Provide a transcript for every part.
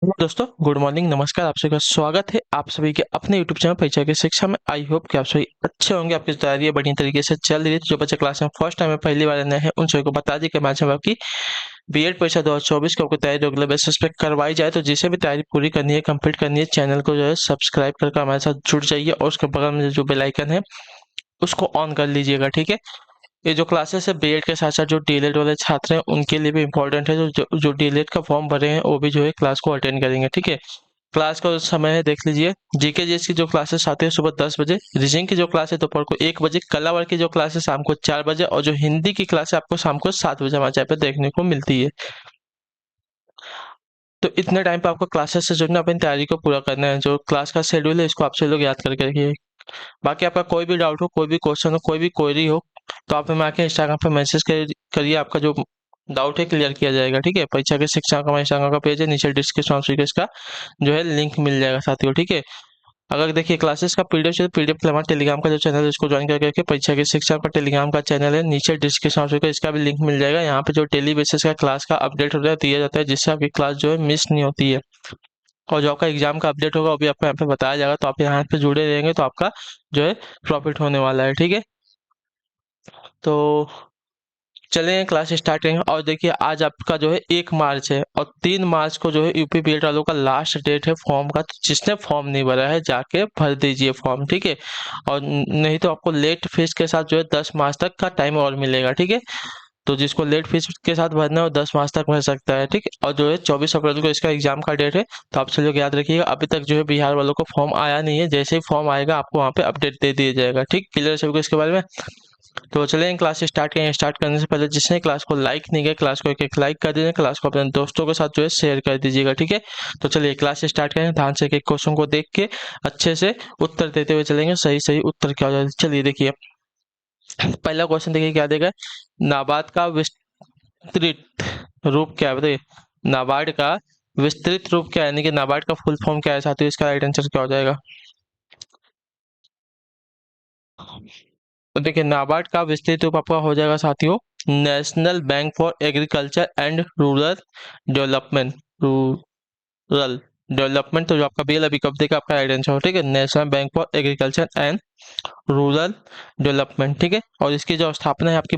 दोस्तों good morning, नमस्कार। आप सभी का स्वागत है आप सभी के अपने यूट्यूब चैनल परीक्षा की शिक्षा में। आई होप कि आप सभी अच्छे होंगे, आपकी तैयारी बढ़िया तरीके से चल रही है। तो जो बच्चे क्लास में फर्स्ट टाइम में पहली बार नए हैं उन सभी को बता दी कि माध्यम आपकी बीएड परीक्षा 2024 की आपको तैयारी रेगुलर बेसिस पे करवाई जाए। तो जिसे भी तैयारी पूरी करनी है, कंप्लीट करनी है, चैनल को जो है सब्सक्राइब करके हमारे साथ जुड़ जाइए और उसके बगल में जो बेल आइकन है उसको ऑन कर लीजिएगा। ठीक है, ये जो क्लासेस है बीएड के साथ साथ जो डीएलएड वाले छात्र हैं उनके लिए भी इम्पोर्टेंट है। जो डीएलएड का फॉर्म भरे हैं वो भी जो है क्लास को अटेंड करेंगे। ठीक है, क्लास का समय है देख लीजिए। जीके जीएस की जो क्लासेस आती है सुबह 10 बजे, रीजनिंग की जो क्लास है दोपहर को 1 बजे, कला वर्ग की जो क्लास है शाम को 4 बजे, और जो हिंदी की क्लास है आपको शाम को 7 बजे हमारे चैनल पर देखने को मिलती है। तो इतने टाइम पे आपको क्लासेस से जो है ना अपनी तैयारी को पूरा करना है। जो क्लास का शेड्यूल है इसको आप सभी लोग याद करके रखिए। बाकी आपका कोई भी डाउट हो, कोई भी क्वेश्चन हो, कोई भी क्वेरी हो तो आप हमें आके इंस्टाग्राम पे मैसेज करिए। आपका जो डाउट है क्लियर किया जाएगा। ठीक है, परीक्षा के शिक्षा का हमारे इंस्टाग्राम का पेज है, नीचे डिस्क्रिप्शन में इसका जो है लिंक मिल जाएगा साथियों। ठीक है, अगर देखिए क्लासेस का पीडीएफ चाहिए, पीडीएफ के लिए हमारा टेलीग्राम का जो चैनल है उसको ज्वाइन करके रखिए। परीक्षा की शिक्षा का टेलीग्राम का चैनल है, नीचे डिस्क्रिप्शन में इसका भी लिंक मिल जाएगा। यहाँ पे जो डेली बेसिस का क्लास का अपडेट होता है दिया जाता है, जिससे आपकी क्लास जो है मिस नहीं होती है। और जो आपका एग्जाम का अपडेट होगा वो भी आपको यहाँ पे बताया जाएगा। तो आप यहाँ पे जुड़े रहेंगे तो आपका जो है प्रॉफिट होने वाला है। ठीक है, तो चलें क्लास स्टार्ट करेंगे। और देखिए आज आपका जो है 1 मार्च है और 3 मार्च को जो है यूपी बीएड वालों का लास्ट डेट है फॉर्म का। तो जिसने फॉर्म नहीं भरा है जाके भर दीजिए फॉर्म। ठीक है, और नहीं तो आपको लेट फीस के साथ जो है 10 मार्च तक का टाइम और मिलेगा। ठीक है, तो जिसको लेट फीस के साथ भरना है वो 10 मार्च तक भर सकता है। ठीक है, और जो है 24 अप्रैल को इसका एग्जाम का डेट है। तो आप सभी लोग याद रखिएगा, अभी तक जो है बिहार वालों को फॉर्म आया नहीं है। जैसे ही फॉर्म आएगा आपको वहाँ पे अपडेट दे दिया जाएगा। ठीक, क्लियर है सभी को इसके बारे में। तो चलें क्लास स्टार्ट करें। स्टार्ट करने से पहले जिसने क्लास को लाइक नहीं किया क्लास को एक लाइक कर दीजिए, क्लास को अपने दोस्तों के साथ जो है शेयर कर दीजिएगा। ठीक है, तो चलिए क्लास स्टार्ट करें। ध्यान से एक क्वेश्चन को देख के अच्छे से उत्तर देते हुए चलेंगे। सही सही उत्तर क्या हो जाए। चलिए देखिए पहला क्वेश्चन देखिए क्या देगा। नाबार्ड का विस्तृत रूप क्या है बताइए। नाबार्ड का विस्तृत रूप क्या है, यानी कि नाबार्ड का फुल फॉर्म क्या है साथियों। इसका राइट आंसर क्या हो जाएगा। तो देखिए नाबार्ड का विस्तृत रूप आपका हो जाएगा साथियों national bank for agriculture and rural development. Rural development, तो जो आपका बेल अभी कब देगा आपका राइट आंसर हो। ठीक है, national bank for agriculture and rural development. ठीक है, और इसकी जो स्थापना है आपकी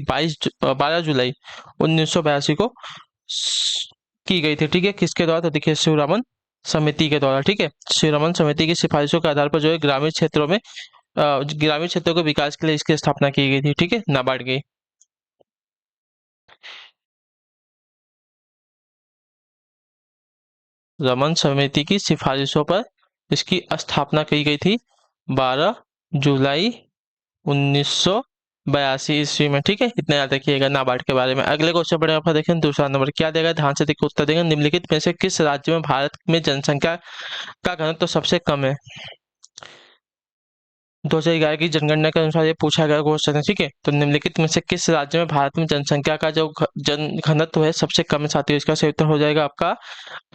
12 जुलाई 1982 को की गई थी। ठीक है, किसके द्वारा, तो देखिए शिवरामन समिति के द्वारा। ठीक है, शिवरामन समिति की सिफारिशों के आधार पर जो है ग्रामीण क्षेत्रों में ग्रामीण क्षेत्रों के विकास के लिए इसकी स्थापना की गई थी। ठीक है, नाबार्ड की। रमन समिति की सिफारिशों पर इसकी स्थापना की गई थी 12 जुलाई 1982 ईस्वी में। ठीक है, इतना याद रखिएगा नाबार्ड के बारे में। अगले क्वेश्चन पढ़े आपका देखें दूसरा नंबर क्या देगा। ध्यान से देखिए उत्तर देंगे। निम्नलिखित में से किस राज्य में भारत में जनसंख्या का घनत्व सबसे कम है। 2011 की जनगणना के अनुसार ये पूछा गया क्वेश्चन है। ठीक है, तो निम्नलिखित में से किस राज्य में भारत में जनसंख्या का जो जन घनत्व है सबसे कम है साथियों। इसका सही उत्तर हो जाएगा आपका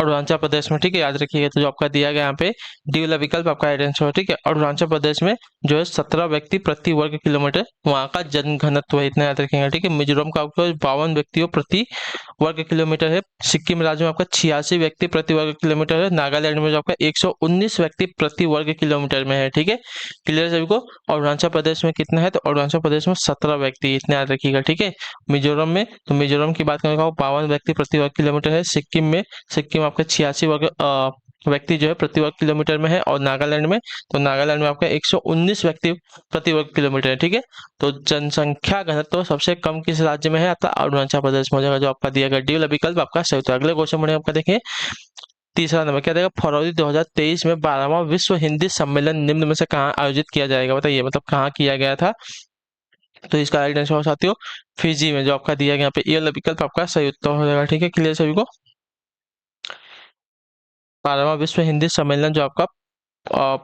अरुणाचल प्रदेश में। ठीक है, याद रखिएगा। तो जो आपका दिया गया यहाँ पे डी वाला विकल्प आपका राइट आंसर है। ठीक है, अरुणाचल प्रदेश में जो है 17 व्यक्ति प्रति वर्ग किलोमीटर वहाँ का जन घनत्व है, इतना याद रखेंगे। ठीक है, मिजोरम का आपको 52 व्यक्तियों प्रति वर्ग किलोमीटर है। सिक्किम राज्य में आपका 86 व्यक्ति प्रति वर्ग किलोमीटर है। नागालैंड में जो आपका 119 व्यक्ति प्रति वर्ग किलोमीटर में है। ठीक है, क्लियर सभी को। और अरुणाचल प्रदेश में कितना है, तो अरुणाचल प्रदेश में 17 व्यक्ति, इतना याद रखिएगा। ठीक है, मिजोरम में, तो मिजोरम की बात करें 52 व्यक्ति प्रति वर्ग किलोमीटर है। सिक्किम आपका 86 व्यक्ति जो है प्रति वर्ग किलोमीटर में है। और नागालैंड में, तो नागालैंड में आपका 119 व्यक्ति प्रति वर्ग किलोमीटर है। ठीक है, तो जनसंख्या घनत्व सबसे कम किस राज्य में है, आपका अरुणाचल प्रदेश में हो जाएगा। जो आपका दिया गया डी वाला विकल्प आपका सही उत्तर। अगले क्वेश्चन में आपका देखें तीसरा नंबर क्या देगा। फरवरी 2023 में 12वां विश्व हिंदी सम्मेलन निम्न में से कहाँ आयोजित किया जाएगा बताइए, मतलब कहाँ किया गया था। तो इसका राइट आंसर हो साथियों फिजी में। जो आपका दिया गया यहाँ पे ये वाला विकल्प आपका सही उत्तर हो जाएगा। ठीक है, क्लियर सभी को। 12वां विश्व हिंदी सम्मेलन जो आपका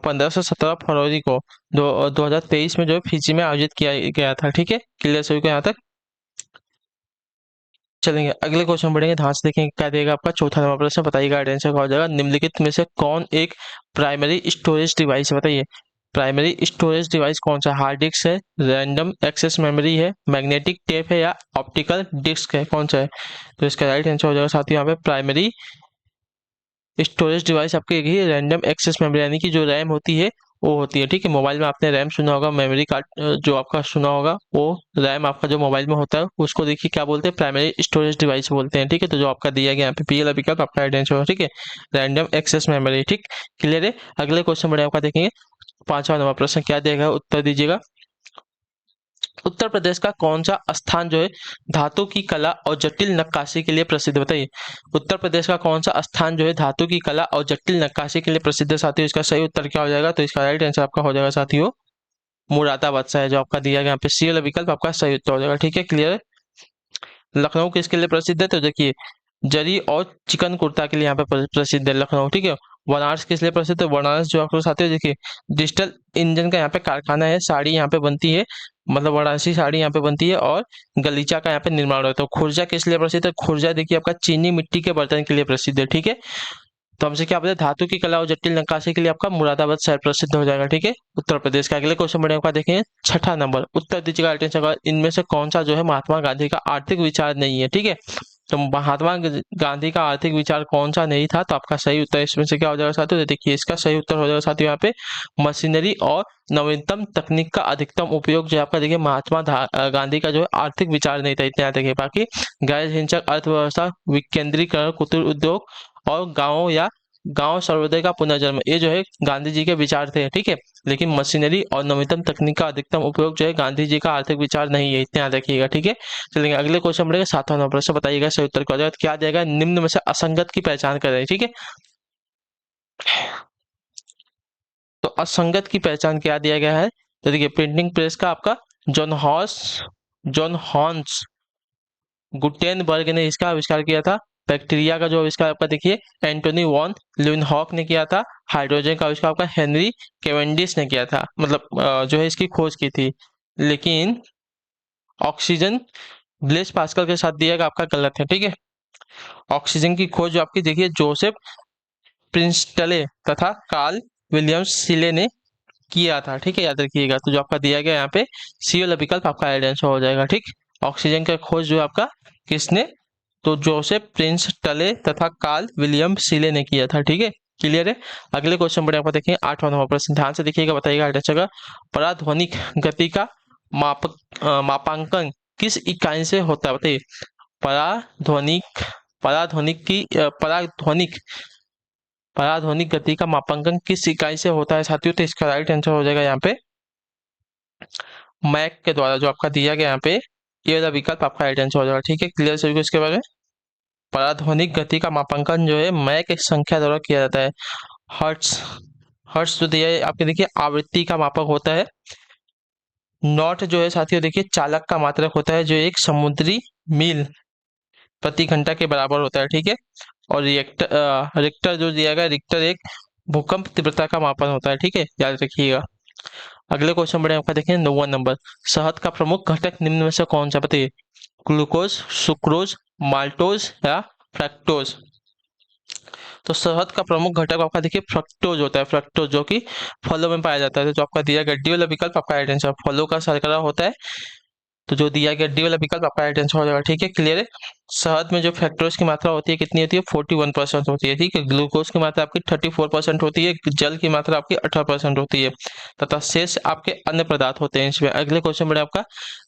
15 से 17 फरवरी को 2023 में जो है फिजी में आयोजित किया गया था। ठीक है, क्लियर सभी को यहाँ तक। चलेंगे अगले क्वेश्चन बढ़ेंगे। ध्यान से देखेंगे क्या देगा आपका चौथा नंबर प्रश्न। बताइएगा आंसर क्या हो जाएगा। निम्नलिखित में से कौन एक प्राइमरी स्टोरेज डिवाइस है बताइए। प्राइमरी स्टोरेज डिवाइस कौन सा, हार्ड डिस्क है, रैंडम एक्सेस मेमोरी है, मैग्नेटिक टेप है, या ऑप्टिकल डिस्क है, कौन सा है। तो इसका राइट आंसर हो जाएगा साथियों यहाँ पे प्राइमरी स्टोरेज डिवाइस आपकी एक ही रैंडम एक्सेस मेमोरी, यानी कि जो रैम होती है वो होती है, ठीक है। मोबाइल में आपने रैम सुना होगा, मेमोरी कार्ड जो आपका सुना होगा, वो रैम आपका जो मोबाइल में होता है उसको देखिए क्या बोलते हैं, प्राइमरी स्टोरेज डिवाइस बोलते हैं, ठीक है। तो जो आपका दिया गया यहाँ पे पी वाला विकल्प आपका राइट आंसर होगा, ठीक है, रैंडम एक्सेस मेमोरी, ठीक। क्लियर है। अगले क्वेश्चन बढ़े आपका देखेंगे, 5वां नंबर प्रश्न क्या दिया गया, उत्तर दीजिएगा। उत्तर प्रदेश का कौन सा स्थान जो है धातु की कला और जटिल नक्काशी के लिए प्रसिद्ध, बताइए। उत्तर प्रदेश का कौन सा स्थान जो है धातु की कला और जटिल नक्काशी के लिए प्रसिद्ध है साथियों, इसका सही उत्तर क्या हो जाएगा, तो इसका राइट आंसर आपका हो जाएगा साथियों मुरादाबाद से है, जो आपका दिया गया यहाँ पे सी वाला विकल्प आपका सही उत्तर हो जाएगा, ठीक है। क्लियर है। लखनऊ किसके लिए प्रसिद्ध है, तो देखिए जरी और चिकन कुर्ता के लिए यहाँ पे प्रसिद्ध है लखनऊ, ठीक है। बनारस किस लिए प्रसिद्ध है, बनारस जो आपको साथ देखिए डिजिटल इंजन का यहाँ पे कारखाना है, साड़ी यहाँ पे बनती है, मतलब बनारसी साड़ी यहाँ पे बनती है, और गलीचा का यहाँ पे निर्माण होता है। तो खुर्जा किस लिए प्रसिद्ध है, खुर्जा देखिए आपका चीनी मिट्टी के बर्तन के लिए प्रसिद्ध है, ठीक है। तो हमसे क्या बोले, धातु की कला और जटिल नक्काशी के लिए आपका मुरादाबाद शहर प्रसिद्ध हो जाएगा, ठीक है, उत्तर प्रदेश का। अगले क्वेश्चन बढ़े आपका देखेंगे, छठा नंबर, उत्तर दीजिएगा अटेंशन, इनमें से कौन सा जो है महात्मा गांधी का आर्थिक विचार नहीं है, ठीक है। तो महात्मा गांधी का आर्थिक विचार कौन सा नहीं था, तो आपका सही उत्तर इसमें से क्या हो जाएगा साथियों, देखिए इसका सही उत्तर हो जाएगा साथियों यहाँ पे मशीनरी और नवीनतम तकनीक का अधिकतम उपयोग, जो आपका देखिए महात्मा गांधी का जो है आर्थिक विचार नहीं था, इतना याद रखिए। बाकी गैर हिंसक अर्थव्यवस्था, विकेंद्रीकरण, कुटीर उद्योग और गांव सर्वोदय का पुनर्जन्म, ये जो है गांधी जी के विचार थे, ठीक है। लेकिन मशीनरी और नवीनतम तकनीक का अधिकतम उपयोग जो है गांधी जी का आर्थिक विचार नहीं है, इतना याद रखिएगा, ठीक है। चलिए अगले क्वेश्चन बढ़ेगा, 7वां नंबर प्रश्न, बताइएगा सही उत्तर क्या हो जाएगा, क्या देगा, निम्न में से असंगत की पहचान करें, ठीक है। तो असंगत की पहचान क्या दिया गया है, तो देखिए प्रिंटिंग प्रेस का आपका जॉन हॉन्स गुटेनबर्ग ने इसका आविष्कार किया था। बैक्टीरिया का जो आविष्कार आपका देखिए एंटोनी वॉन ल्यूनहॉक ने किया था। हाइड्रोजन का आविष्कार आपका हेनरी केवेंडिश ने किया था, मतलब जो है इसकी खोज की थी। लेकिन ऑक्सीजन ब्लेस पास्कल के साथ दिया गया आपका गलत है, ठीक है। ऑक्सीजन की खोज जो आपकी देखिए जोसेफ प्रिंसटले तथा कार्ल विलियम्स सीले ने किया था, ठीक है, याद रखिएगा। तो जो आपका दिया गया यहाँ पे सी वाला विकल्प आपका राइट आंसर हो जाएगा, ठीक। ऑक्सीजन का खोज जो आपका किसने, तो जोसेफ प्रिंस टले तथा कार्ल विलियम सीले ने किया था, ठीक है। क्लियर है। अगले क्वेश्चन बढ़े आपको देखेंगे, 8वां नंबर प्रश्न, ध्यान से देखिएगा, बताइएगा राइट आंसर का। पराध्वनिक गति का मापांकन किस इकाई से होता है, बताइए। पराध्वनिक पराध्वनिक की पराध्वनिक पराध्वनिक गति का मापांकन किस इकाई से होता है साथियों, तो इसका राइट आंसर हो जाएगा यहाँ पे मैक के द्वारा, जो आपका दिया गया यहाँ पे ये वाला विकल्प आपका राइट आंसर हो जाएगा, ठीक है। क्लियर सभी को इसके बारे में। पराध्वनिक गति का मापांकन जो है मैक एक संख्या द्वारा किया जाता है। हर्ट्स हर्ट्स जो दिया है आपके देखिए आवृत्ति का मापक होता है। नॉट जो है साथियों देखिए चालक का मात्रक होता है, जो एक समुद्री मील प्रति घंटा के बराबर होता है, ठीक है। और रिक्टर जो दिया गया, रिक्टर एक भूकंप तीव्रता का मापन होता है, ठीक है, याद रखिएगा। अगले क्वेश्चन बढ़े आपका देखें, 9वां नंबर, शहद का प्रमुख घटक निम्न में से कौन सा, बताइए। ग्लूकोज, सुक्रोज, माल्टोज या फ्रक्टोज। तो शहद का प्रमुख घटक आपका देखिए फ्रक्टोज होता है, फ्रक्टोज जो कि फलों में पाया जाता है। तो जो आपका दिया गया डी वाला विकल्प आपका राइट आंसर, फलों का शर्करा होता है, तो जो दिया गया डी वाला विकल्प आपका राइट आंसर हो जाएगा, ठीक है। क्लियर है। शहद में जो फ्रक्टोज की मात्रा होती है कितनी होती है, 41% होती है, ठीक है। ग्लूकोज की मात्रा आपकी 34% होती है, जल की मात्रा आपकी 18% होती है, तथा शेष आपके अन्य पदार्थ होते हैं इसमें। अगले क्वेश्चन में आपका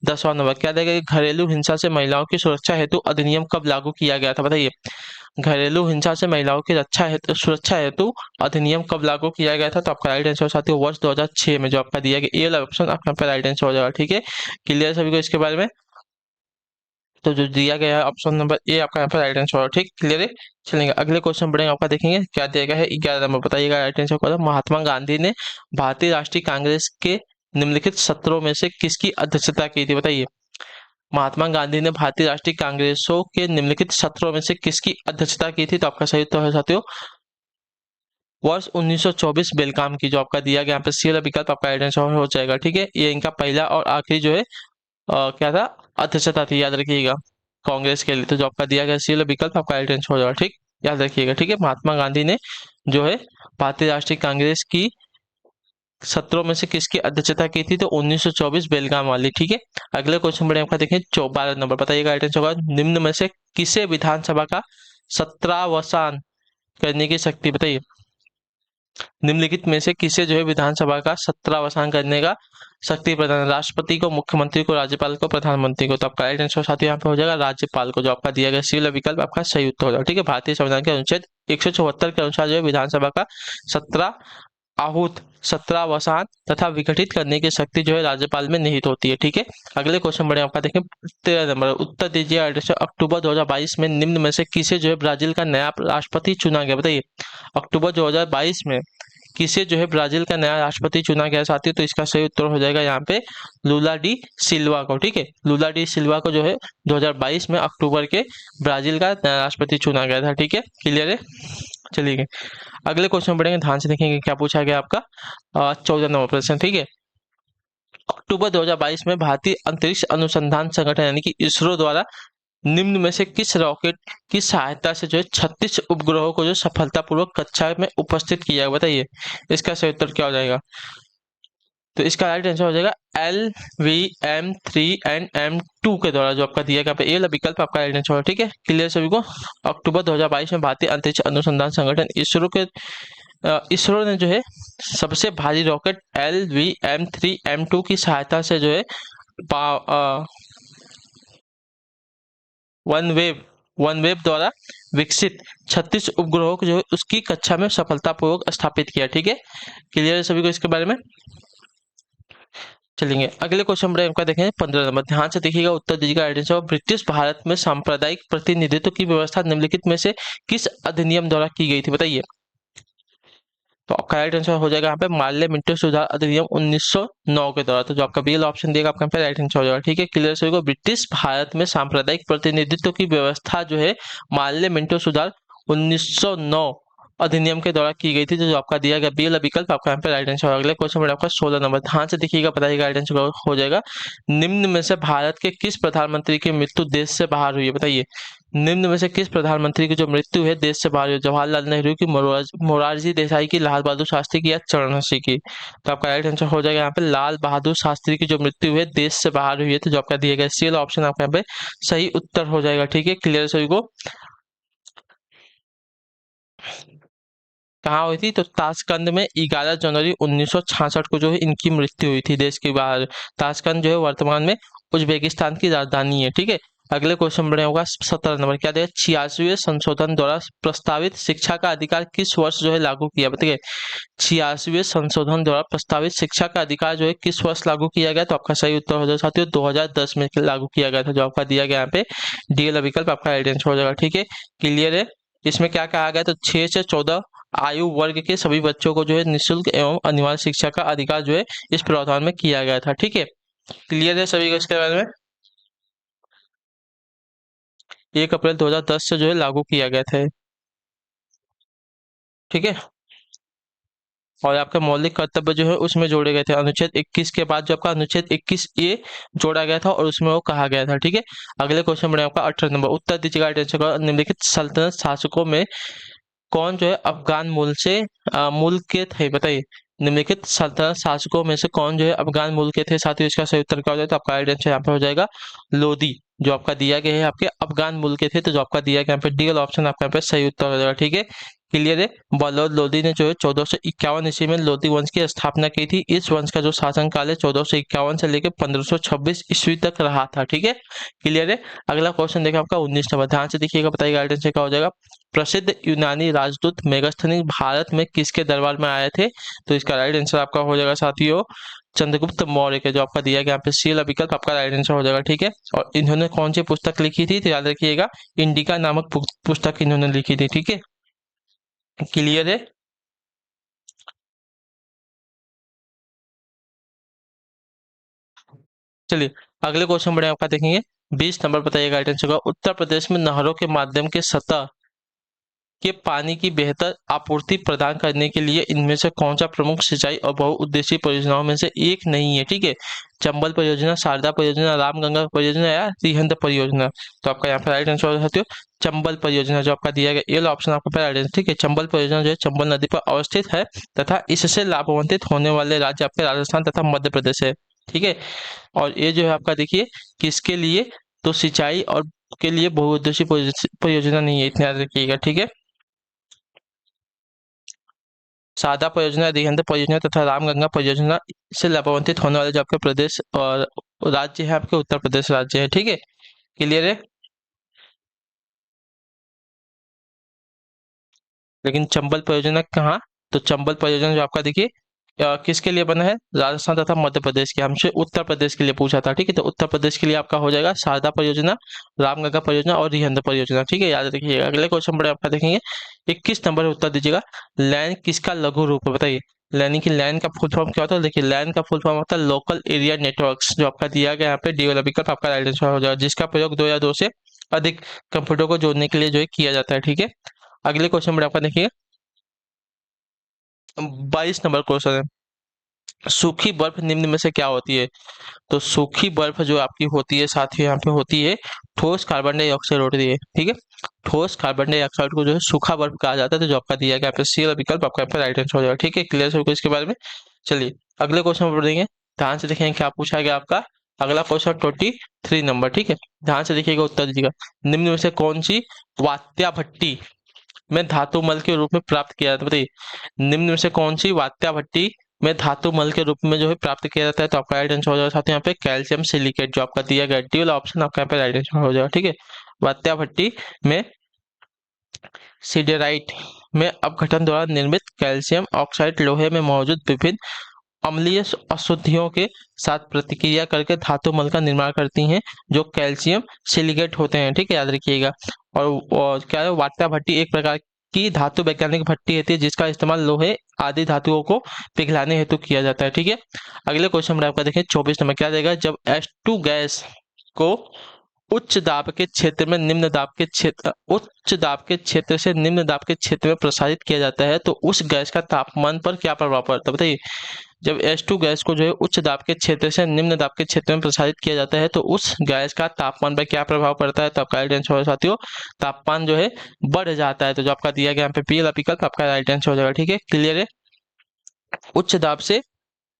10वां नंबर, क्या देगा, घरेलू हिंसा से महिलाओं की सुरक्षा हेतु अधिनियम कब लागू किया गया था, बताइए। घरेलू हिंसा से महिलाओं की रक्षा हेतु सुरक्षा हेतु अधिनियम कब लागू किया गया था, तो आपका राइट आंसर साथियों वर्ष 2006 में, जो आपका दिया गया ये वाला ऑप्शन आपका पे राइट आंसर हो जाएगा, ठीक है। क्लियर सभी को इसके बारे में। तो जो दिया गया है ऑप्शन नंबर ए आपका यहाँ पर राइट आंसर होगा, ठीक। क्लियर है। चलेंगे अगले क्वेश्चन बढ़ेंगे, आपका देखेंगे क्या दिया गया है, 11 नंबर, बताइएगा राइट आंसर क्या होगा। महात्मा गांधी ने भारतीय राष्ट्रीय कांग्रेस के निम्नलिखित सत्रों में से किसकी अध्यक्षता की थी, बताइए। महात्मा गांधी ने भारतीय राष्ट्रीय कांग्रेसों के निम्नलिखित सत्रों में से किसकी अध्यक्षता की थी, तो आपका सही उत्तर है साथियों वर्ष 1924 बेलगाम की, जो आपका दिया गया यहाँ पे सी वाला विकल्प आपका राइट आंसर हो जाएगा, ठीक है। ये इनका पहला और आखिरी जो है क्या था, अध्यक्षता थी, याद रखिएगा, कांग्रेस के लिए। तो जो आपका दिया गया सी वाला विकल्प आपका राइट आंसर हो जाएगा, ठीक, याद रखिएगा, ठीक है। महात्मा गांधी ने जो है भारतीय राष्ट्रीय कांग्रेस की सत्रों में से किसकी अध्यक्षता की थी, तो 1924 बेलगाम वाली, ठीक है। अगले क्वेश्चन बढ़े आपका देखें 12 नंबर, बताइएगा राइट आंसर होगा, निम्न में से किसे विधानसभा का 17वां करने की शक्ति बताइए। निम्नलिखित में से किसे जो है विधानसभा का सत्रावसान करने का शक्ति प्रदान है? राष्ट्रपति को, मुख्यमंत्री को, राज्यपाल को, प्रधानमंत्री को। तो आपका राइट आंसर साथियों यहाँ पे हो जाएगा राज्यपाल को, जो आपका दिया गया सी वाला विकल्प आपका सही उत्तर हो जाएगा। ठीक है, भारतीय संविधान के अनुच्छेद 174 के अनुसार जो है विधानसभा का सत्र आहूत, सत्रावसान तथा विघटित करने की शक्ति जो है राज्यपाल में निहित होती है। ठीक है, अगले क्वेश्चन बढ़े आपका देखें 13 नंबर, उत्तर दीजिए। अक्टूबर 2022 में निम्न में से किसे जो है ब्राजील का नया राष्ट्रपति चुना गया? बताइए, अक्टूबर 2022 में किसे जो है ब्राजील का नया राष्ट्रपति चुना गया साथियों? तो इसका सही उत्तर हो जाएगा यहाँ पे लूला डी सिल्वा को। ठीक है, लूला डी सिल्वा को जो है 2022 में अक्टूबर के ब्राजील का नया राष्ट्रपति चुना गया था। ठीक है, क्लियर है। चलिए अगले क्वेश्चन पढ़ेंगे, ध्यान से देखेंगे क्या पूछा गया आपका 14 नंबर प्रश्न। ठीक है, अक्टूबर 2022 में भारतीय अंतरिक्ष अनुसंधान संगठन यानी कि इसरो द्वारा निम्न में से किस रॉकेट की सहायता से जो है 36 उपग्रहों को जो सफलतापूर्वक कक्षा में उपस्थित किया है? बताइए, इसका सही उत्तर क्या हो जाएगा? तो इसका राइट आंसर हो जाएगा LVM-3 एंड M2 के द्वारा, जो आपका दिया गया पे ये वाला विकल्प आपका राइट आंसर होगा। ठीक है, क्लियर सभी को। अक्टूबर 2022 में भारतीय अंतरिक्ष अनुसंधान संगठन इसरो ने जो है सबसे भारी रॉकेट LVM-3 M2 की सहायता से जो है वन वेब द्वारा विकसित 36 उपग्रहों को जो है उसकी कक्षा में सफलतापूर्वक स्थापित किया। ठीक है, क्लियर है सभी को इसके बारे में। चलेंगे अगले क्वेश्चन पर आपका देखेंगे 15 नंबर, ध्यान से देखिएगा, उत्तर दीजिएगा। आइडेंटिफाई ब्रिटिश भारत में सांप्रदायिक प्रतिनिधित्व की व्यवस्था निम्नलिखित में से किस अधिनियम द्वारा की गई थी? बताइए। तो आपका राइट आंसर हो जाएगा यहाँ पे माल्य मिंटो सुधार अधिनियम 1909 के द्वारा। तो जो आपका बी ऑप्शन देगा आपका राइट आंसर हो जाएगा। ठीक है, क्लियर सभी को। ब्रिटिश भारत में सांप्रदायिक प्रतिनिधित्व की व्यवस्था जो है माल्य मिंटो सुधार 1909 अधिनियम के द्वारा की गई थी, जो आपका दिया गया बी वाला विकल्प आपका यहाँ पे राइट आंसर होगा। अगले क्वेश्चन में आपका 16 नंबर, ध्यान से देखिएगा, बताइएगा राइट आंसर हो जाएगा। निम्न में से भारत के किस प्रधानमंत्री की मृत्यु देश से बाहर हुई है? बताइए, निम्न में से किस प्रधानमंत्री की जो मृत्यु है देश से बाहर हुई? जवाहरलाल नेहरू की, मोरारजी देसाई की, लाल बहादुर शास्त्री की या चरण सिंह की? तो आपका राइट आंसर हो जाएगा यहाँ पे लाल बहादुर शास्त्री की जो मृत्यु है देश से बाहर हुई है। तो जो आपका दिया गया सी वाला ऑप्शन आपका यहाँ पे सही उत्तर हो जाएगा। ठीक है, क्लियर सभी को। कहाँ हुई थी? तो ताशकंद में 11 जनवरी 1966 को जो है इनकी मृत्यु हुई थी देश के बाहर। ताशकंद जो है वर्तमान में उज्बेकिस्तान की राजधानी है। ठीक है, अगले क्वेश्चन बढ़े होगा 17 नंबर, क्या देगा? 86वें संशोधन द्वारा प्रस्तावित शिक्षा का अधिकार किस वर्ष जो है लागू किया? बताइए, 86वें संशोधन द्वारा प्रस्तावित शिक्षा का अधिकार जो है किस वर्ष लागू किया गया? तो आपका सही उत्तर हो जाएगा साथियों 2010 में लागू किया गया था, जो आपका दिया गया यहाँ पे डी वाला विकल्प आपका राइट आंसर हो जाएगा। ठीक है, क्लियर है। इसमें क्या कहा गया? तो 6 से 14 आयु वर्ग के सभी बच्चों को जो है निःशुल्क एवं अनिवार्य शिक्षा का अधिकार जो है इस प्रावधान में किया गया था। ठीक है, क्लियर है सभी को इसके बारे में। 1 अप्रैल 2010 से जो है लागू किया गया था। ठीक है, और आपके मौलिक कर्तव्य जो है उसमें जोड़े गए थे। अनुच्छेद 21 के बाद जो आपका अनुच्छेद 21A जोड़ा गया था और उसमें वो कहा गया था। ठीक है, अगले क्वेश्चन बढ़े आपका 18 नंबर, उत्तर दीजिएगा। निम्नलिखित सल्तनत शासकों में कौन जो है अफगान मूल के थे? बताइए, निम्नलिखित सल्तनत शासकों में से कौन जो है अफगान मूल के थे? साथियों इसका सही उत्तर क्या हो जाए? तो आपका राइट आंसर यहाँ पे हो जाएगा लोधी, जो आपका दिया गया है आपके अफगान मूल के थे। तो जो आपका दिया गया यहाँ पे डी वाला ऑप्शन आपका यहाँ पे सही उत्तर हो जाएगा। ठीक है, क्लियर है। बलौद लोधी ने जो है 1451 ईस्वी में लोधी वंश की स्थापना की थी। इस वंश का जो शासन काल है 1451 से लेकर 1526 ईस्वी तक रहा था। ठीक है, क्लियर है। अगला क्वेश्चन देखा आपका 19 नंबर, ध्यान से देखिएगा, बताइएगा राइट आंसर क्या हो जाएगा। प्रसिद्ध यूनानी राजदूत मेगास्थनीज भारत में किसके दरबार में आए थे? तो इसका राइट आंसर आपका हो जाएगा साथियों चंद्रगुप्त मौर्य के, जो आपका दिया गया यहाँ पे सी वाला विकल्प आपका राइट आंसर हो जाएगा। ठीक है, और इन्होंने कौन सी पुस्तक लिखी थी? तो याद रखिएगा इंडिका नामक पुस्तक इन्होंने लिखी थी। ठीक है, क्लियर है। चलिए अगले क्वेश्चन बढ़े आपका देखेंगे 20 नंबर, बताइएगा राइट आंसर का। उत्तर प्रदेश में नहरों के माध्यम के सतह के पानी की बेहतर आपूर्ति प्रदान करने के लिए इनमें से कौन सा प्रमुख सिंचाई और बहुउद्देशीय परियोजनाओं में से एक नहीं है? ठीक है, चंबल परियोजना, शारदा परियोजना, रामगंगा परियोजना या रिहंद परियोजना? तो आपका यहाँ पे राइट आंसर हो सकते हो चंबल परियोजना, जो आपका दिया गया ये ऑप्शन आपका राइट आंसर। ठीक है, चंबल परियोजना जो है चंबल नदी पर अवस्थित है तथा इससे लाभान्वित होने वाले राज्य आपके राजस्थान तथा मध्य प्रदेश है। ठीक है, और ये जो है आपका देखिए किसके लिए? तो सिंचाई और के लिए बहुउद्देशीय परियोजना नहीं है, इतना याद रखिएगा। ठीक है, सादा परियोजना, रिहंद परियोजना तथा रामगंगा परियोजना से लाभान्वित होने वाले जो आपके प्रदेश और राज्य है, आपके उत्तर प्रदेश राज्य है। ठीक है, क्लियर है। लेकिन चंबल परियोजना कहाँ? तो चंबल परियोजना जो आपका देखिए किसके लिए बना है? राजस्थान तथा मध्य प्रदेश के, हमसे उत्तर प्रदेश के लिए पूछा था। ठीक है, तो उत्तर प्रदेश के लिए आपका हो जाएगा शारदा परियोजना, रामगंगा परियोजना और रिहंद परियोजना। ठीक है, याद रखिएगा। अगले क्वेश्चन पर आपका देखेंगे 21 नंबर उत्तर दीजिएगा। लैन किसका लघु रूप है? बताइए। यानी कि लैन का फुल फॉर्म क्या होता है? देखिए, लैन का फुल फॉर्म होता है लोकल एरिया नेटवर्क्स, जो आपका दिया गया यहाँ पे डी वाला विकल्प आपका राइट आंसर हो जाएगा, जिसका प्रयोग 2 या 2 से अधिक कंप्यूटर को जोड़ने के लिए जो है किया जाता है। ठीक है, अगले क्वेश्चन पर आपका देखिए 22 नंबर क्वेश्चन है। सूखी बर्फ निम्न में से क्या होती है? तो सूखी बर्फ जो आपकी होती है साथियों, यहाँ पे होती है ठोस कार्बन डाइऑक्साइड होती है। ठीक है, ठोस कार्बन डाइऑक्साइड को जो है सूखा बर्फ कहा जाता है। तो जो आपका दिया गया यहाँ पे सी वाला विकल्प आपका यहाँ पे राइट आंसर हो जाएगा। ठीक है, क्लियर सबको इसके बारे में। चलिए अगले क्वेश्चन पर पढ़ेंगे, ध्यान से देखेंगे क्या पूछा गया आपका। अगला क्वेश्चन 23 नंबर। ठीक है, ध्यान से देखिएगा, उत्तर दीजिएगा। निम्न में से कौन सी वात्या भट्टी में धातु मल के रूप में प्राप्त किया जाता है? बताइए, निम्न में से कौन सी वात्या भट्टी में धातु मल के रूप में जो है प्राप्त किया जाता है? तो आपका राइट आंसर हो जाएगा साथियों यहाँ पे कैल्शियम सिलिकेट, जो आपका दिया गया डी वाला ऑप्शन आपका यहाँ पे राइट आंसर हो जाएगा। ठीक है, वात्या भट्टी में सिडेराइट में अपघटन द्वारा निर्मित कैल्शियम ऑक्साइड लोहे में मौजूद विभिन्न अम्लीय अशुद्धियों के साथ प्रतिक्रिया करके धातु मल का निर्माण करती हैं, जो कैल्शियम सिलिकेट होते हैं। ठीक है, याद रखिएगा। और क्या है, वात्या भट्टी एक प्रकार की धातु वैज्ञानिक भट्टी होती है, जिसका इस्तेमाल लोहे आदि धातुओं को पिघलाने हेतु किया जाता है। ठीक है, अगले क्वेश्चन में आपका देखें 24 नंबर क्या देगा। जब H2 गैस को उच्च दाब के क्षेत्र में निम्न दाब के क्षेत्र उच्च दाब के क्षेत्र से निम्न दाब के क्षेत्र में प्रसारित किया जाता है, तो उस गैस का तापमान पर क्या प्रभाव पड़ता है? बताइए। जब H2 गैस को जो है उच्च दाब के क्षेत्र से निम्न दाब के क्षेत्र में प्रसारित किया जाता है, तो उस गैस का तापमान पर क्या प्रभाव पड़ता है? तो आपका राइट आंसर हो साथियों, तापमान जो है बढ़ जाता है। तो जो आपका दिया गया यहाँ पे बी वाला विकल्प आपका राइट आंसर हो जाएगा। ठीक है, क्लियर है। उच्च दाब से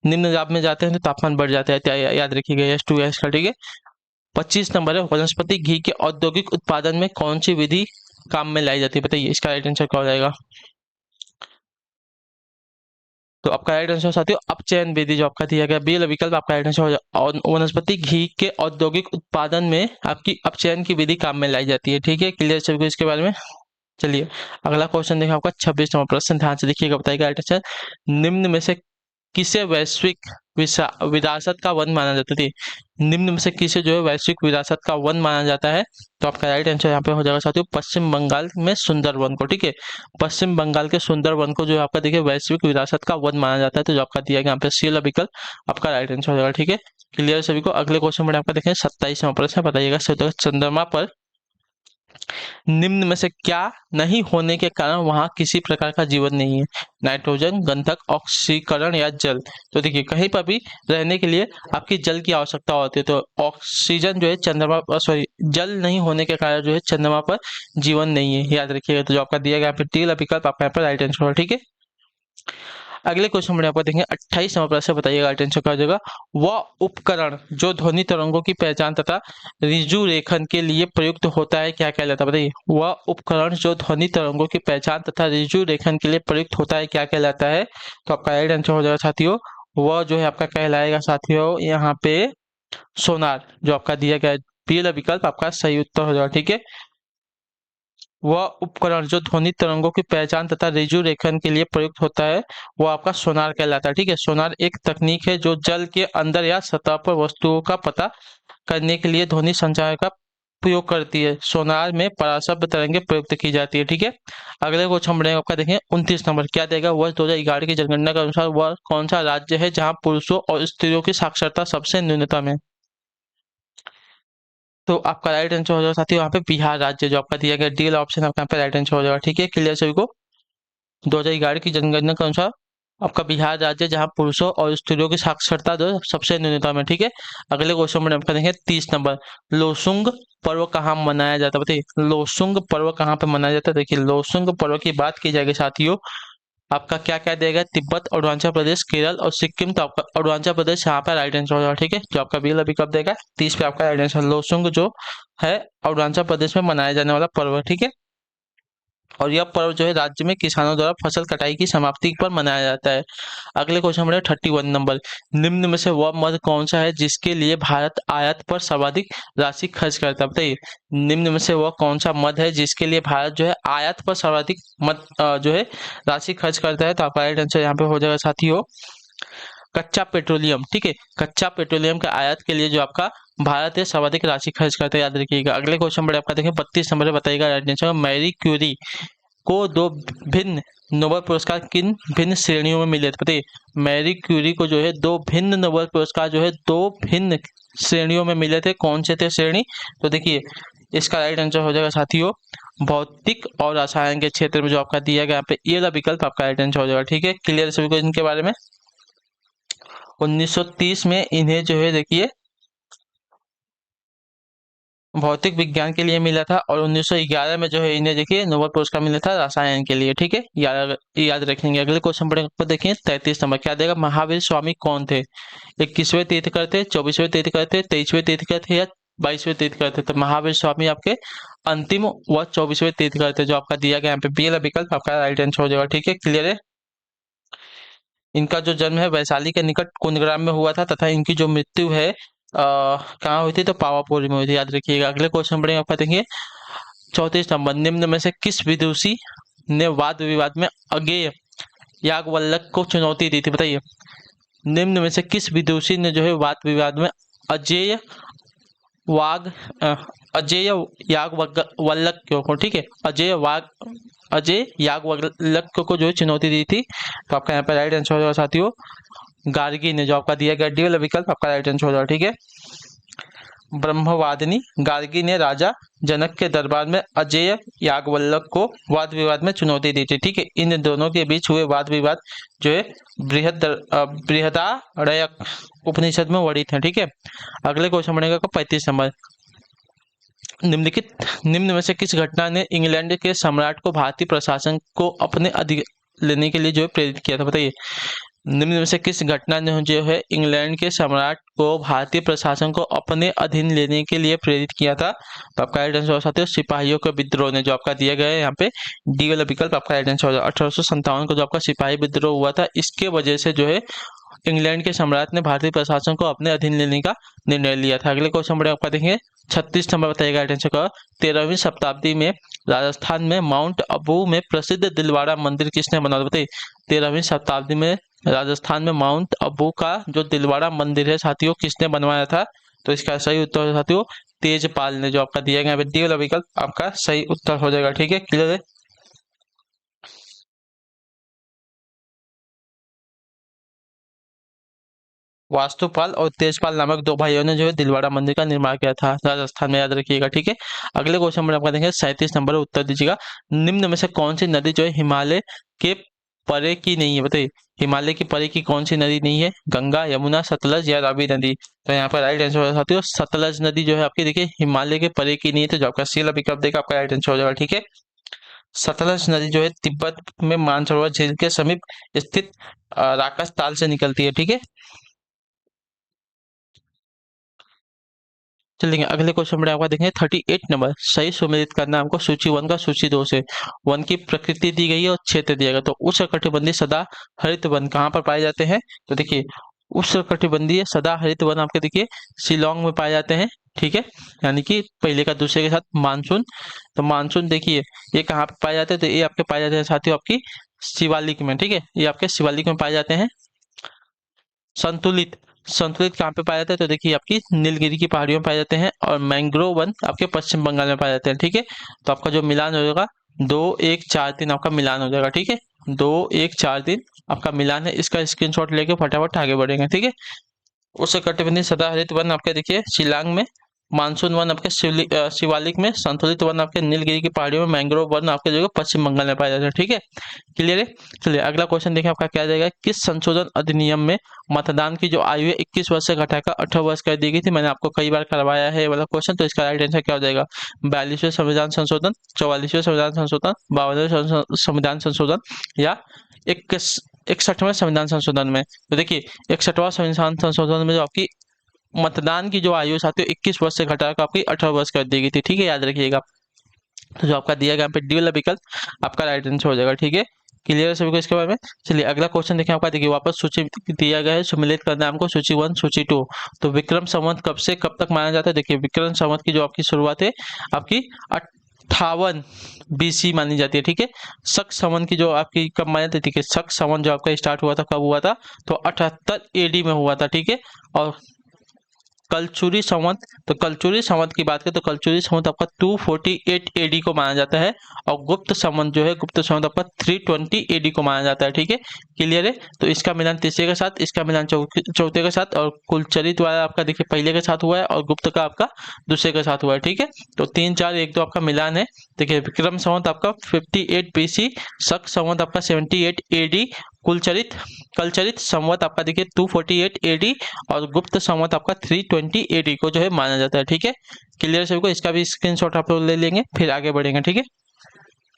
निम्न दाब में जाते हैं तो तापमान बढ़ जाता है, तो याद रखिएगा H2 गैस का। ठीक है, 25 नंबर है, वनस्पति घी के औद्योगिक उत्पादन में कौन सी विधि काम में लाई जाती है? बताइए, इसका राइट आंसर क्या हो जाएगा? तो आपका राइट आंसर साथियों अपचयन विधि, जो आपका दिया गया बी वाला विकल्प आपका राइट आंसर हो जाएगा। और वनस्पति घी के औद्योगिक उत्पादन में आपकी अपचयन की विधि काम में लाई जाती है। ठीक है, क्लियर सभी को इसके बारे में। चलिए अगला क्वेश्चन देखिए आपका 26 नंबर प्रश्न, ध्यान से देखिएगा, बताइएगा राइट आंसर। निम्न में से किसे वैश्विक विरासत का वन माना जाता है? निम्न में से किसे जो है वैश्विक विरासत का वन माना जाता है? तो आपका राइट आंसर यहाँ पे हो जाएगा साथियों पश्चिम बंगाल में सुंदर वन को। ठीक है, पश्चिम बंगाल के सुंदर वन को जो है आपका देखिए वैश्विक विरासत का वन माना जाता है। तो जो आपका दिया गया यहाँ पे सी वाला विकल्प आपका राइट आंसर हो जाएगा। ठीक है, क्लियर सभी को। अगले क्वेश्चन में आपका देखें 27वां प्रश्न, बताइएगा चंद्रमा पर निम्न में से क्या नहीं होने के कारण वहां किसी प्रकार का जीवन नहीं है? नाइट्रोजन, गंधक, ऑक्सीकरण या जल? तो देखिए, कहीं पर भी रहने के लिए आपकी जल की आवश्यकता होती है। तो ऑक्सीजन जो है चंद्रमा पर, सॉरी, जल नहीं होने के कारण जो है चंद्रमा पर जीवन नहीं है, याद रखिएगा। तो जो आपका दिया गया यहाँ पे टी विकल्प आपका यहाँ पर राइट आंसर होगा। ठीक है, अगले क्वेश्चन में आपको देखेंगे 28 नंबर प्रश्न, बताइएगा आंसर क्या हो जाएगा। वह उपकरण जो ध्वनि तरंगों की पहचान तथा ऋजु रेखन के लिए प्रयुक्त होता है क्या कहलाता है? बताइए, वह उपकरण जो ध्वनि तरंगों की पहचान तथा ऋजु रेखन के लिए प्रयुक्त होता है क्या कहलाता है? तो आपका राइट आंसर हो जाएगा साथियों, वह जो है आपका कहलाएगा साथियों यहाँ पे सोनार, जो आपका दिया गया पहला विकल्प आपका सही उत्तर हो जाएगा। ठीक है, वह उपकरण जो ध्वनि तरंगों की पहचान तथा ऋजु रेखन के लिए प्रयुक्त होता है, वो आपका सोनार कहलाता है। ठीक है, सोनार एक तकनीक है जो जल के अंदर या सतह पर वस्तुओं का पता करने के लिए ध्वनि संचार का प्रयोग करती है। सोनार में पराशब्द तरंगे प्रयुक्त की जाती है। ठीक है, अगले क्वेश्चन बढ़ेगा आपका देखें 29 नंबर क्या देगा। वर्ष 2011 की जनगणना के अनुसार वह कौन सा राज्य है जहां पुरुषों और स्त्रियों की साक्षरता सबसे न्यूनतम है? तो आपका राइट आंसर हो जाएगा साथियों यहाँ पे बिहार राज्य, जो आपका दिया गया डी वाला ऑप्शन आपका यहाँ पे राइट आंसर हो जाएगा। ठीक है, क्लियर सभी को। 2011 की जनगणना के अनुसार आपका बिहार राज्य जहां पुरुषों और स्त्रियों की साक्षरता दर सबसे न्यूनतम है। ठीक है, अगले क्वेश्चन में आपका देखें 30 नंबर, लोसुंग पर्व कहाँ मनाया जाता है? बताइए, लोसुंग पर्व कहाँ पे मनाया जाता है? देखिए, लोसुंग पर्व की बात की जाएगी साथियों, आपका क्या क्या देगा, तिब्बत, अरुणाचल प्रदेश, केरल और सिक्किम। तो आपका अरुणाचल प्रदेश यहाँ पर राइट आंसर हो जाएगा। ठीक है, जो आपका बिल अभी कब देगा 30 पे आपका राइट आंसर लोसुंग जो है अरुणाचल प्रदेश में मनाया जाने वाला पर्व है। ठीक है, और यह पर्व जो है राज्य में किसानों द्वारा फसल कटाई की समाप्ति पर मनाया जाता है। अगले क्वेश्चन बढ़े 31 नंबर। निम्न में से वह मद कौन सा है जिसके लिए भारत आयात पर सर्वाधिक राशि खर्च करता है? बताइए, निम्न में से वह कौन सा मद है जिसके लिए भारत जो है आयात पर सर्वाधिक मद जो है राशि खर्च करता है? तो आपका राइट आंसर यहाँ पे हो जाएगा साथियों कच्चा पेट्रोलियम। ठीक है, कच्चा पेट्रोलियम के आयात के लिए जो आपका भारत है सर्वाधिक राशि खर्च करता है, याद रखिएगा। अगले क्वेश्चन बड़े आपका देखें 32 नंबर बताइएगा राइट आंसर। मैरी क्यूरी को दो भिन्न नोबेल पुरस्कार किन भिन्न श्रेणियों में मिले थे? बताइए, मैरी क्यूरी को जो है दो भिन्न नोबेल पुरस्कार जो है दो भिन्न श्रेणियों में मिले थे। कौन से थे श्रेणी? तो देखिए इसका राइट आंसर हो जाएगा साथियों भौतिक और रसायन के क्षेत्र में जो आपका दिया गया यहाँ पे ये वाला विकल्प आपका राइट आंसर हो जाएगा। ठीक है, क्लियर सभी को इनके बारे में। 1930 में इन्हें जो है देखिए भौतिक विज्ञान के लिए मिला था और 1911 में जो है इन्हें देखिए नोबेल पुरस्कार मिला था रसायन के लिए। ठीक है, याद रखेंगे। अगले क्वेश्चन पर देखिए 33 नंबर क्या देगा। महावीर स्वामी कौन थे? 21वें तीर्थंकर थे, 24वें तीर्थंकर थे, 23वें तीर्थंकर थे या 22वें तीर्थंकर थे? तो महावीर स्वामी आपके अंतिम व 24वें तीर्थंकर थे जो आपका दिया गया यहाँ पे बी वाला विकल्प आपका राइट आंसर हो जाएगा। ठीक है, क्लियर है। इनका जो जन्म है वैशाली के निकट कुंदग्राम में हुआ था तथा इनकी जो मृत्यु है कहाँ हुई थी? तो पावापुरी में हुई थी, याद रखिएगा। अगले क्वेश्चन बढ़ेंगे आपका देखिए 34 नंबर। निम्न में से किस विदुषी ने वाद विवाद में अज्ञेय याज्ञवल्क्य को चुनौती दी थी? बताइए, निम्न में से किस विदुषी ने जो है वाद विवाद में अजेय वाग अजेय याज्ञवल्क्य को, ठीक है, अजय याज्ञवल्क्य को जो है चुनौती दी थी? तो आपका यहाँ पे राइट आंसर हो जाएगा साथियों गार्गी ने, जो आपका दिया गया डी वाला विकल्प आपका राइट आंसर हो जाएगा। ठीक है, ब्रह्मवादिनी गार्गी ने राजा जनक के दरबार में अजेय याज्ञवल्क्य को वाद विवाद में चुनौती दी थी। ठीक है, इन दोनों के बीच हुए वाद विवाद जो है बृहदारण्यक उपनिषद में वर्णित है। ठीक है, अगले क्वेश्चन बनेगा 35 नंबर। निम्न में से किस घटना ने इंग्लैंड के सम्राट को भारतीय प्रशासन को अपने अधिकार लेने के लिए जो है प्रेरित किया था? बताइए, निम्न में से किस घटना ने जो है इंग्लैंड के सम्राट को भारतीय प्रशासन को अपने अधीन लेने के लिए प्रेरित किया था? तो आपका राइट आंसर हो सकता है सिपाहियों के विद्रोह ने, जो आपका दिया गया है यहाँ पे डी वाला विकल्प आपका राइट आंसर हो जाएगा। 1857 को जो आपका सिपाही विद्रोह हुआ था इसके वजह से जो है इंग्लैंड के सम्राट ने भारतीय प्रशासन को अपने अधीन लेने का निर्णय लिया था। अगले क्वेश्चन बड़े आपका देखेंगे 36 नंबर बताइएगा राइट आंसर का। 13वीं शताब्दी में राजस्थान में माउंट अबू में प्रसिद्ध दिलवाड़ा मंदिर किसने बनाया? बताइए, 13वीं शताब्दी में राजस्थान में माउंट अबू का जो दिलवाड़ा मंदिर है साथियों किसने बनवाया था? तो इसका सही उत्तर है साथियों तेजपाल ने, जो आपका दिया गया डी वाला विकल्प आपका सही उत्तर हो जाएगा। ठीक है, क्लियर है। वास्तुपाल और तेजपाल नामक दो भाइयों ने जो है दिलवाड़ा मंदिर का निर्माण किया था राजस्थान में, याद रखिएगा। ठीक है, अगले क्वेश्चन में आपका देखेंगे 37 नंबर उत्तर दीजिएगा। निम्न में से कौन सी नदी जो है हिमालय के परे की नहीं है? बताइए, हिमालय की परे की कौन सी नदी नहीं है? गंगा, यमुना, सतलज या रावी नदी? तो यहाँ पर राइट आंसर हो साथियों सतलज नदी जो है आपकी देखिए हिमालय के परे की नहीं है, तो जो आपका सी वाला विकल्प देगा आपका राइट आंसर हो जाएगा। ठीक है, सतलज नदी जो है तिब्बत में मानसरोवर झील के समीप स्थित राकस ताल से निकलती है। ठीक है, चलिए अगले क्वेश्चन में आपका देखेंगे 38 नंबर। सही सुमेलित करना हमको सूची 1 का सूची 2 से। वन की प्रकृति दी गई है और क्षेत्र दिया गया। तो उष्णकटिबंधीय सदा हरित वन कहाँ पर पाए जाते हैं? तो देखिए उष्णकटिबंधीय सदा हरित वन आपके देखिए शिलोंग में पाए जाते हैं। ठीक है, यानी कि पहले का दूसरे के साथ मानसून। तो मानसून देखिए ये कहाँ पे पाए जाते हैं? तो ये आपके पाए जाते हैं साथियों आपकी शिवालिक में। ठीक है, ये आपके शिवालिक में पाए जाते हैं। संतुलित संतुलित कहाँ पे पाए जाते हैं? तो देखिए आपकी नीलगिरी की पहाड़ियों में पाए जाते हैं और मैंग्रोव वन आपके पश्चिम बंगाल में पाए जाते हैं। ठीक है, तो आपका जो मिलान हो जाएगा 2 1 4 3 आपका मिलान हो जाएगा। ठीक है, 2 1 4 3 आपका मिलान है। इसका स्क्रीनशॉट लेके फटाफट आगे बढ़ेंगे। ठीक है, उष्णकटिबंधीय सदाहरित वन आपके देखिए शिलांग में, मानसून वन आपके शिवालिक में, संतुलित वन आपके नीलगिरी की पहाड़ियों में, मैंग्रोव वन आपके जो पश्चिम बंगाल में पाया जाता है। ठीक है, क्लियर है। चलिए अगला क्वेश्चन देखिए आपका क्या जाएगा। किस संशोधन अधिनियम में मतदान की जो आयु है 21 वर्ष से घटाकर 18 वर्ष कर दी गई थी? मैंने आपको कई बार करवाया है वाला क्वेश्चन, तो इसका राइट आंसर क्या हो जाएगा? 42वें संविधान संशोधन, 44वें संविधान संशोधन, 52वें संविधान संशोधन या 61वें संविधान संशोधन में? तो देखिए 61वां संविधान संशोधन में जो आपकी मतदान की जो आयु साथियों 21 वर्ष से घटाकर आपकी 18 वर्ष कर दी गई थी। ठीक है, याद रखिएगा। तो जो आपका दिया गया यहाँ पे डी वाला विकल्प आपका राइट आंसर हो जाएगा। ठीक है, क्लियर है सभी को इसके बारे में। चलिए अगला क्वेश्चन देखें आपका। देखिए वापस सूची दिया गया है, सम्मिलित करना है हमको सूची 1 सूची 2। तो विक्रम संवत कब से कब तक माना जाता है? देखिए विक्रम संवत की जो आपकी शुरुआत है आपकी 58 BC मानी जाती है। ठीक है, शक संवत की जो आपकी कब मानी जाती है? ठीक है, शक संवत जो आपका स्टार्ट हुआ था कब हुआ था? तो 78 AD में हुआ था। ठीक है, और कलचुरी संवत, तो कलचुरी संवत की बात करें तो कलचुरी संवत आपका 248 AD को माना जाता है, और गुप्त संवत जो है गुप्त संवत आपका 320 AD को माना जाता है। ठीक है, क्लियर है। तो इसका मिलान तीसरे के साथ, इसका मिलान चौथे के साथ, और कुलचरित वाला आपका देखिए पहले के साथ हुआ है और गुप्त का आपका दूसरे के साथ हुआ है। ठीक है, तो 3 4 1 2 आपका मिलान है। देखिए विक्रम संवत आपका 58 BC, शक संवत आपका 78 AD, कुलचरित कलचरित संवत आपका देखिए 248 AD, और गुप्त संवत आपका 320 AD को जो है माना जाता है। ठीक है, क्लियर सभी को। इसका भी स्क्रीनशॉट आप लोग ले लेंगे, फिर आगे बढ़ेंगे। ठीक है,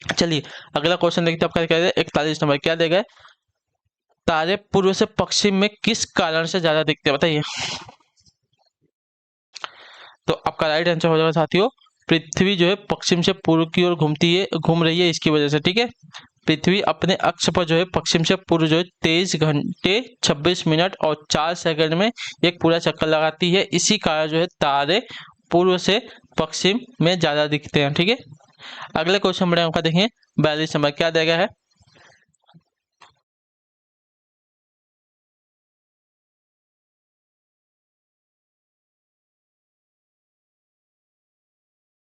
चलिए अगला क्वेश्चन देखते हैं आपका क्या है। 41 नंबर क्या देगा? तारे पूर्व से पश्चिम में किस कारण से ज्यादा दिखते हैं बताइए? तो आपका राइट आंसर हो जाएगा साथियों, पृथ्वी जो है पश्चिम से पूर्व की ओर घूम रही है इसकी वजह से। ठीक है, पृथ्वी अपने अक्ष पर जो है पश्चिम से पूर्व जो है 23 घंटे 26 मिनट और 4 सेकंड में एक पूरा चक्कर लगाती है। इसी कारण जो है तारे पूर्व से पश्चिम में ज्यादा दिखते हैं। ठीक है, अगले क्वेश्चन बढ़े आपका देखें 42 नंबर क्या दिया गया है?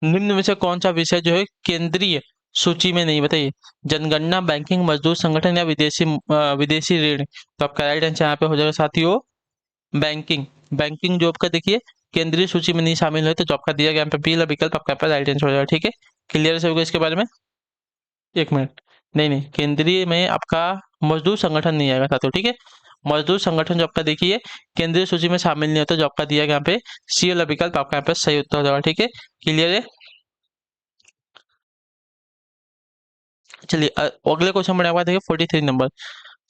निम्न में से कौन सा विषय जो है केंद्रीय सूची में नहीं? बताइए, जनगणना, बैंकिंग, मजदूर संगठन या विदेशी ऋण? तो आपका राइट आंसर यहाँ पे हो जाएगा साथियों बैंकिंग। बैंकिंग जो आपका देखिए केंद्रीय सूची में नहीं शामिल है, तो जो आपका दिया गया यहाँ पे बी विकल्प आपका राइट आंसर हो जाएगा। ठीक है, क्लियर है सबको इसके बारे में? एक मिनट, नहीं नहीं, केंद्रीय में आपका मजदूर संगठन नहीं आएगा साथियों। ठीक है, मजदूर संगठन जो आपका देखिए केंद्रीय सूची में शामिल नहीं होता, जो आपका दिया गया यहाँ पे सी वाला विकल्प आपका यहाँ पे सही उत्तर हो जाएगा। ठीक है, क्लियर है। चलिए अगले क्वेश्चन में आपका देखिए 43 नंबर,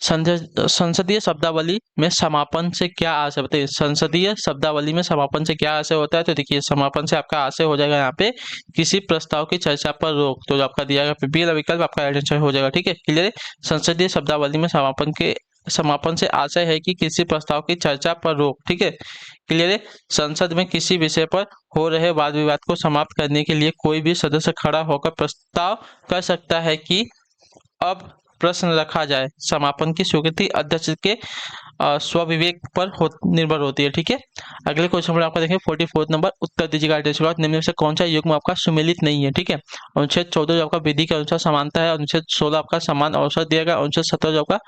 संसदीय शब्दावली में समापन से क्या आशय? बताइए, संसदीय शब्दावली में समापन से क्या आशय होता है? तो देखिए समापन से आपका आशय हो जाएगा यहाँ पे किसी प्रस्ताव की चर्चा पर रोक। तो जो आपका दिया गया बी वाला विकल्प आपका आंसर हो जाएगा। ठीक है, क्लियर है। संसदीय शब्दावली में समापन से आशय है कि किसी प्रस्ताव की चर्चा पर रोक। ठीक है, क्लियर है। संसद में किसी विषय पर हो रहे वाद विवाद को समाप्त करने के लिए कोई भी सदस्य खड़ा होकर प्रस्ताव कर सकता है कि अब प्रश्न रखा जाए। समापन की स्वीकृति अध्यक्ष के स्वविवेक पर निर्भर होती है। ठीक है, अगले क्वेश्चन में आपका देखें 44 नंबर, उत्तर दीजिएगा। निम्न में से कौन सा युग्म आपका सुमेलित नहीं है? ठीक है, अनुच्छेद 14 जो आपका विधि के अनुसार समानता है, अनुच्छेद 16 आपका समान अवसर दिया गया, अनुच्छेद 17 जो आपका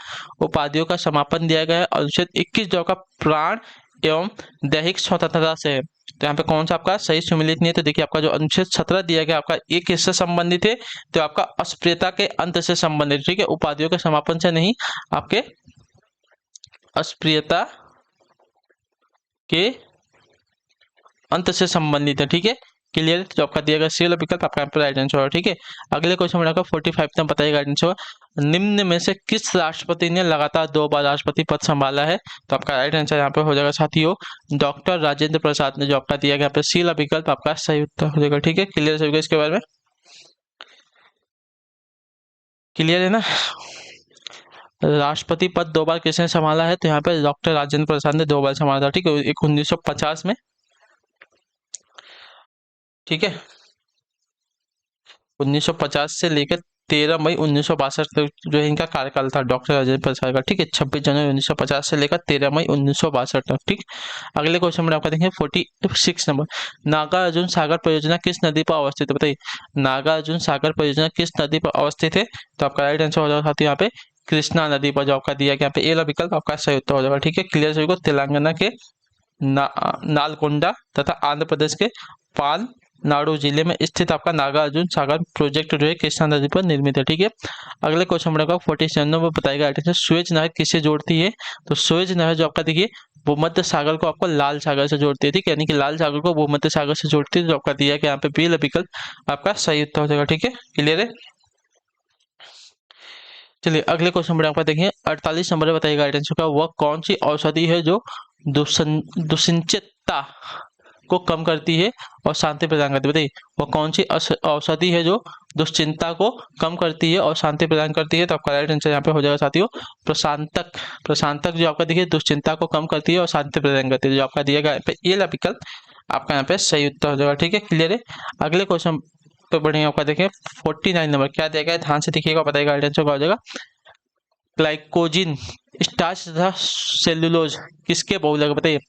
उपाधियों का समापन दिया गया है, अनुच्छेद 21 जो आपका प्राण एवं दैहिक स्वतंत्रता से है। तो यहाँ पे कौन सा आपका सही सुमेलित नहीं है? तो देखिए आपका जो अनुच्छेद 17 दिया गया आपका एक किससे संबंधित है? तो आपका अस्पृश्यता के अंत से संबंधित। ठीक है, उपाधियों के समापन से नहीं, आपके अस्पृश्यता के अंत से संबंधित है। ठीक है, क्लियर। जो आपका दिया गया सी वाला विकल्प आपका यहाँ पर राइट आंसर होगा। ठीक है, अगले क्वेश्चन में आपका 45 में बताइएगा आंसर, निम्न में से किस राष्ट्रपति ने लगातार 2 बार राष्ट्रपति पद संभाला है? तो आपका राइट आंसर यहाँ पे हो जाएगा साथियों डॉक्टर राजेंद्र प्रसाद ने। जो आपका दिया गया यहाँ पे सी वाला विकल्प आपका सही उत्तर हो जाएगा। ठीक है, क्लियर सभी को इसके बारे में? क्लियर है ना? राष्ट्रपति पद 2 बार किसने संभाला है? तो यहाँ पे डॉक्टर राजेंद्र प्रसाद ने 2 बार संभाला था। ठीक है, एक 1950 में, ठीक है, 1950 से लेकर 13 मई 1962 तक जो है इनका कार्यकाल था डॉक्टर राजेंद्र प्रसाद का। ठीक है, 26 जनवरी 1950 से लेकर 13 मई 1962 तक। ठीक, अगले क्वेश्चन में आपका देखेंगे 46 नंबर, नागार्जुन सागर परियोजना किस नदी पर अवस्थित है? बताइए, नागार्जुन सागर परियोजना किस नदी पर अवस्थित है? तो आपका राइट आंसर हो जाएगा साथियों यहाँ पे कृष्णा नदी पर। जो आपका दिया गया यहाँ पे ए वाला विकल्प आपका सही उत्तर हो जाएगा। ठीक है, क्लियर सभी को? तेलंगाना के नालकोंडा तथा आंध्र प्रदेश के पालनाडु जिले में स्थित आपका नागार्जुन सागर प्रोजेक्ट जो है कृष्णा नदी पर निर्मित है। ठीक है, अगले क्वेश्चन में 47 में बताएगा सुएज नहर किसे जोड़ती है? तो सुएज नहर जो आपका देखिए भूमध्य सागर को आपको लाल सागर से जोड़ती है। ठीक है, यानी कि लाल सागर को भूमध्य सागर से जोड़ती है। जो आपका दिया कि यहाँ पे बी विकल्प आपका सही उत्तर हो जाएगा। ठीक है, क्लियर है। चलिए अगले क्वेश्चन में आपका देखिए 48 नंबर बताइएगा आंसर का, वह कौन सी औषधि है जो दुष्सिंचितता को कम करती है और शांति प्रदान करती है। बताइए वो कौन सी औषधि है जो दुश्चिंता को कम करती है और शांति प्रदान करती है? तो आपका राइट आंसर यहाँ पे हो जाएगा साथियों प्रशांतक। प्रशांतक जो आपका देखिए दुश्चिंता को कम करती है और शांति प्रदान करती है, जो आपका दिया गया ये वाला विकल्प आपका यहाँ पे सही उत्तर हो जाएगा। ठीक है, क्लियर है। अगले क्वेश्चन पे बढ़ेंगे। आपका देखिए 49 नंबर क्या दिया गया है, ध्यान से देखिएगा, बताइएगा राइट आंसर क्या हो जाएगा। ग्लाइकोजिन, स्टार्च तथा सेल्यूलोज किसके बहुलक? बताइए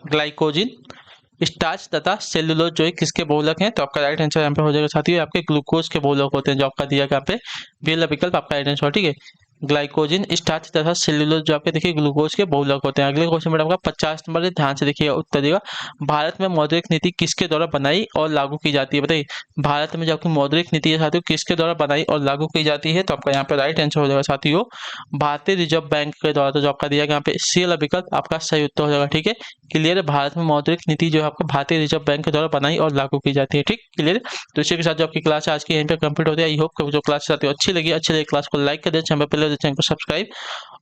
ग्लाइकोजिन, स्टार्च तथा सेल्यूलोज जो है किसके बहुलक हैं? तो आपका राइट आंसर यहाँ पे हो जाएगा साथियों आपके ग्लूकोज के बहुलक होते हैं, जो आपका दिया गया पे बी विकल्प आपका राइट आंसर। ठीक है, ग्लाइकोजिन, स्टार्च तथा सेल्यूलोज जो आपके देखिए ग्लूकोज के बहुलक होते हैं। अगले क्वेश्चन में आपका 50 नंबर, ध्यान से देखिएगा, उत्तर देगा भारत में मौद्रिक नीति किसके द्वारा बनाई और लागू की जाती है? बताइए भारत में जो आपकी मौद्रिक नीति है साथियों किसके द्वारा बनाई और लागू की जाती है? तो आपका यहाँ पे राइट आंसर हो जाएगा साथियों भारतीय रिजर्व बैंक के द्वारा। तो जो आपका दिया गया यहाँ पे सी वाला विकल्प आपका सही उत्तर हो जाएगा। ठीक है, क्लियर है। भारत में मौद्रिक नीति जो है आपको भारतीय रिजर्व बैंक के द्वारा बनाई और लागू की जाती है। ठीक, क्लियर है। तो इसी के साथ जो आपकी क्लास है आज की यहीं पे कंप्लीट होती है। आई होप जो क्लास साथियों अच्छी लगी क्लास को लाइक कर दें, चैनल पहले चैनल को सब्सक्राइब,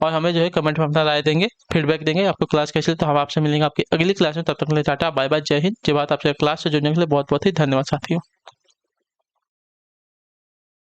और हमें जो है कमेंट में अपना राय देंगे, फीडबैक देंगे आपको क्लास कैसी लगी। तो हम आपसे मिलेंगे आपकी अगली क्लास में, तब तक के लिए टाटा बाय बाय, जय हिंद, जय भारत। आपसे क्लास से जुड़ने के लिए बहुत बहुत ही धन्यवाद साथियों।